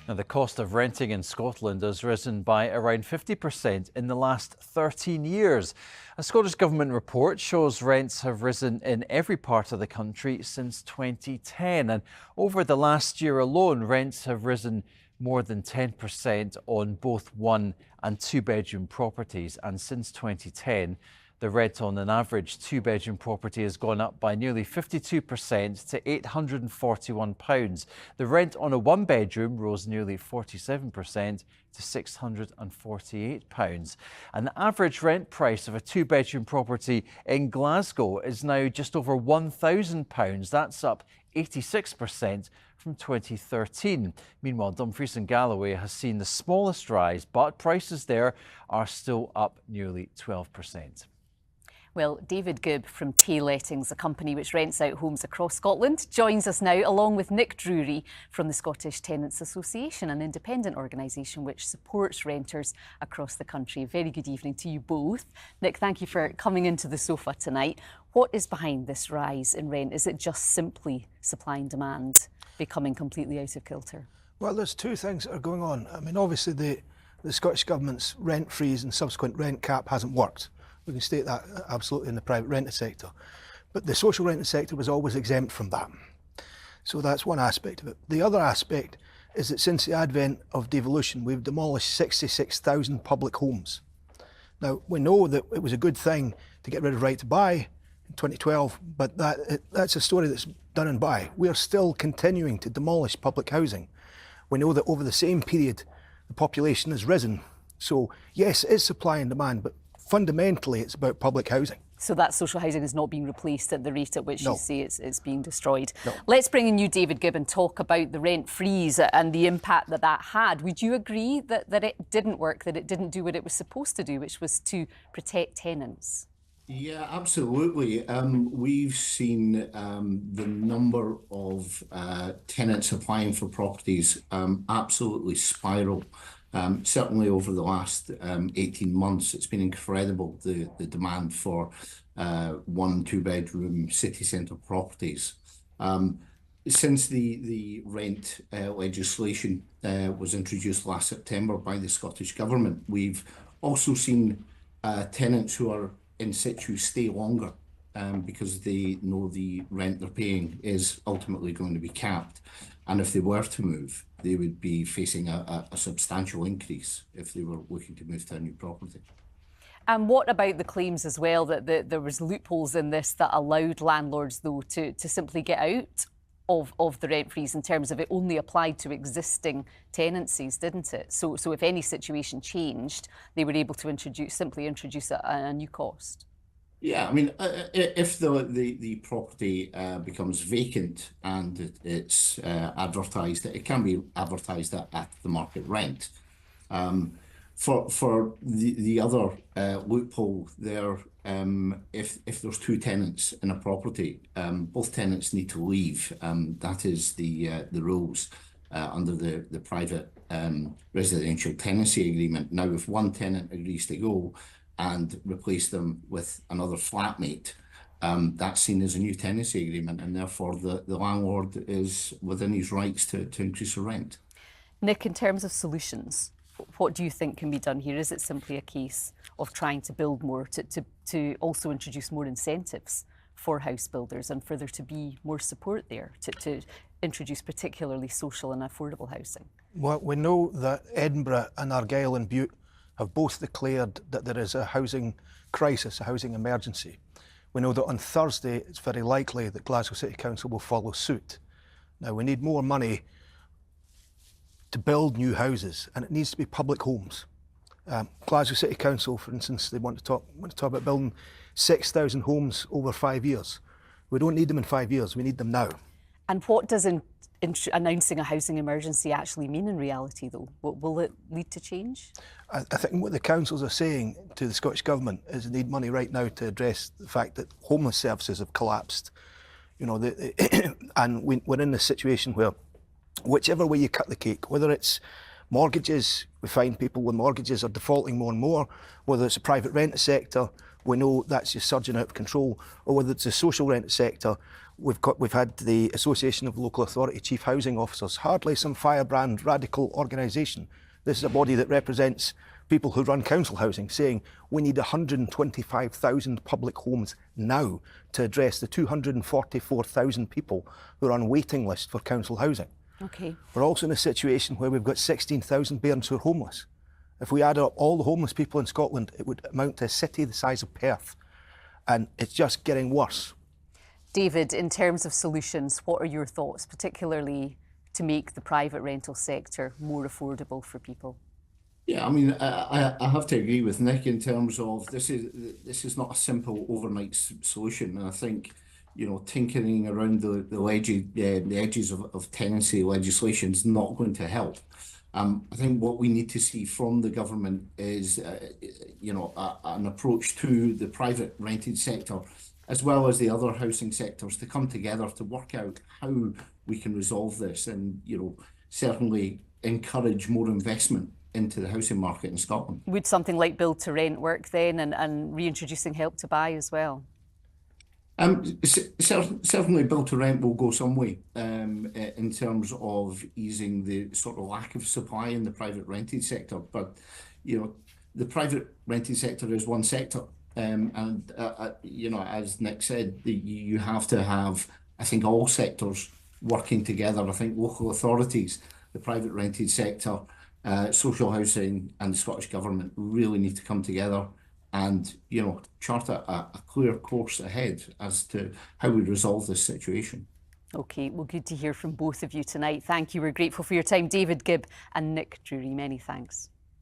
Now, the cost of renting in Scotland has risen by around 50% in the last 13 years. A Scottish Government report shows rents have risen in every part of the country since 2010. And over the last year alone, rents have risen more than 10% on both one and two bedroom properties. And since 2010, the rent on an average two-bedroom property has gone up by nearly 52% to £841. The rent on a one-bedroom rose nearly 47% to £648. And the average rent price of a two-bedroom property in Glasgow is now just over £1,000. That's up 86% from 2013. Meanwhile, Dumfries and Galloway has seen the smallest rise, but prices there are still up nearly 12%. Well, David Gibb from Tay Lettings, a company which rents out homes across Scotland, joins us now, along with Nick Durie from the Scottish Tenants Association, an independent organisation which supports renters across the country. Very good evening to you both. Nick, thank you for coming into the sofa tonight. What is behind this rise in rent? Is it just simply supply and demand becoming completely out of kilter? Well, there's two things that are going on. I mean, obviously the Scottish Government's rent freeze and subsequent rent cap hasn't worked. We can state that absolutely in the private rented sector. But the social rented sector was always exempt from that. So that's one aspect of it. The other aspect is that since the advent of devolution, we've demolished 66,000 public homes. Now, we know that it was a good thing to get rid of right to buy in 2012, but that's a story that's done and by. We are still continuing to demolish public housing. We know that over the same period, the population has risen. So yes, it is supply and demand, but fundamentally, it's about public housing. So that social housing is not being replaced at the rate at which you say it's being destroyed. No. Let's bring in you, David Gibb, and talk about the rent freeze and the impact that that had. Would you agree that it didn't work, that it didn't do what it was supposed to do, which was to protect tenants? Yeah, absolutely. We've seen the number of tenants applying for properties absolutely spiral. Certainly over the last 18 months, it's been incredible, the demand for one, two bedroom city centre properties. Since the rent legislation was introduced last September by the Scottish Government, we've also seen tenants who are in situ stay longer because they know the rent they're paying is ultimately going to be capped. And if they were to move, they would be facing a substantial increase if they were looking to move to a new property. And what about the claims as well that there was loopholes in this that allowed landlords, though, to simply get out of the rent freeze in terms of it only applied to existing tenancies, didn't it? So if any situation changed, they were able to simply introduce a new cost. Yeah, I mean, if the property becomes vacant and it's advertised, it can be advertised at the market rent. For the other loophole there, if there's two tenants in a property, both tenants need to leave. That is the rules under the private residential tenancy agreement. Now, if one tenant agrees to go and replace them with another flatmate, that's seen as a new tenancy agreement, and therefore the landlord is within his rights to increase the rent. Nick, in terms of solutions, what do you think can be done here? Is it simply a case of trying to build more, to also introduce more incentives for house builders and for there to be more support there to introduce particularly social and affordable housing? Well, we know that Edinburgh and Argyll and Bute have both declared that there is a housing crisis, a housing emergency. We know that on Thursday, it's very likely that Glasgow City Council will follow suit. Now, we need more money to build new houses, and it needs to be public homes. Glasgow City Council, for instance, they want to talk about building 6,000 homes over 5 years. We don't need them in 5 years, we need them now. And what does announcing a housing emergency actually mean in reality, though? Will it lead to change? I think what the councils are saying to the Scottish Government is they need money right now to address the fact that homeless services have collapsed. You know, and we're in this situation where whichever way you cut the cake, whether it's mortgages, we find people with mortgages are defaulting more and more, whether it's the private rent sector, we know that's just surging out of control, or whether it's the social rented sector. We've had the Association of Local Authority Chief Housing Officers, hardly some firebrand radical organisation. This is a body that represents people who run council housing, saying we need 125,000 public homes now to address the 244,000 people who are on waiting list for council housing. Okay. We're also in a situation where we've got 16,000 bairns who are homeless. If we add up all the homeless people in Scotland, it would amount to a city the size of Perth. And it's just getting worse. David, in terms of solutions, what are your thoughts, particularly to make the private rental sector more affordable for people? Yeah, I mean, I have to agree with Nick in terms of this is not a simple overnight solution. And I think, tinkering around the edges of tenancy legislation is not going to help. I think what we need to see from the government is, an approach to the private rented sector, as well as the other housing sectors, to come together to work out how we can resolve this and, certainly encourage more investment into the housing market in Scotland. Would something like build to rent work then, and reintroducing help to buy as well? Certainly build to rent will go some way in terms of easing the sort of lack of supply in the private rented sector. But, the private rented sector is one sector. As Nick said, you have to have, I think, all sectors working together. I think local authorities, the private rented sector, social housing and the Scottish Government really need to come together and, chart a clear course ahead as to how we resolve this situation. OK, well, good to hear from both of you tonight. Thank you. We're grateful for your time. David Gibb and Nick Durie, many thanks.